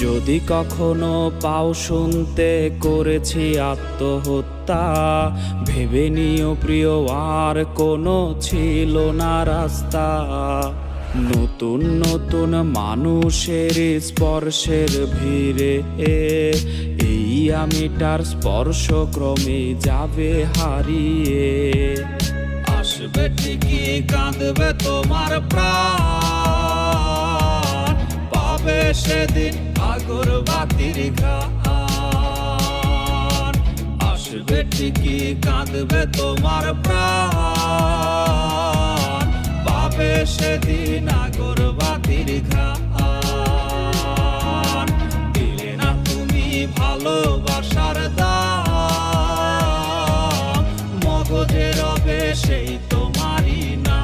যদি কখনো পাও শুনতে করেছি আত্মহত্যা, ভেবে নিও প্রিয় আর কোনো ছিল না রাস্তা। নতুন নতুন মানুষের স্পর্শের ভিড়ে এই আমিটার স্পর্শ ক্রমে যাবে হারিয়ে। আসবে ঠিকই কাঁদবে তোমার প্রাণ, পাবে সেদিন আগরবাতির ঘ্রাণ। আসবে ঠিকই কাঁদবে তোমার প্রাণ, পাবে সেদিন আগরবাতির ঘ্রাণ। দিলে না তুমি ভালোবাসার দাম, মগজে রবে সেই তোমারই না।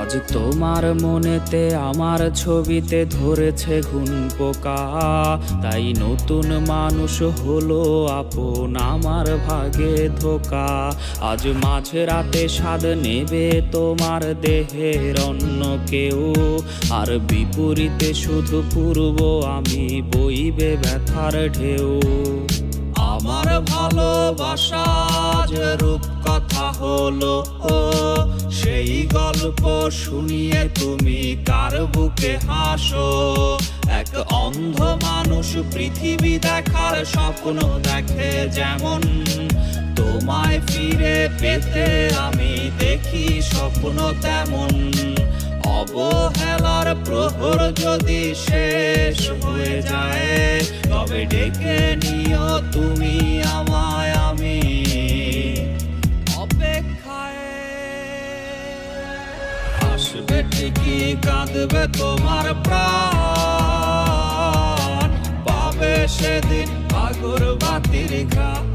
আজ তোমার মনেতে আমার ছবিতে ধরেছে ঘুন পোকা, তাই নতুন মানুষ হলো আপন আমার ভাগে ধোকা। আজ মাঝ রাতে স্বাদ নেবে তোমার দেহের অন্য কেউ, আর বিপরীতে শুধু পূর্ব আমি বইবে ব্যথার ঢেউ। আমার ভালোবাসা যে রূপ কথা হলো ও, সেই গল্প শুনিয়ে তুমি কার বুকে হাসো। এক অন্ধ মানুষ পৃথিবী দেখার স্বপ্ন দেখে যেমন, তোমায় ফিরে পেতে আমি দেখি স্বপ্ন তেমন। অবহেলার প্রহর যদি শেষ হয়ে যায়, তবে ডেকে নিও তুমি আমায়, আমি অপেক্ষায়। আসবে ঠিকই কাঁদবে তোমার প্রাণ, পাবে সেদিন আগরবাতির ঘ্রাণ।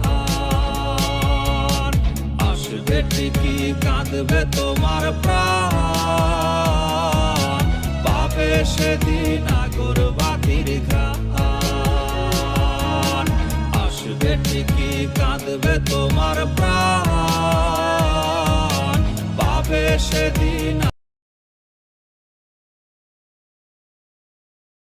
আসবে ঠিকই কাঁদবে তোমার প্রাণ, পাবে সেদিন আগরবাতির ঘ্রাণ।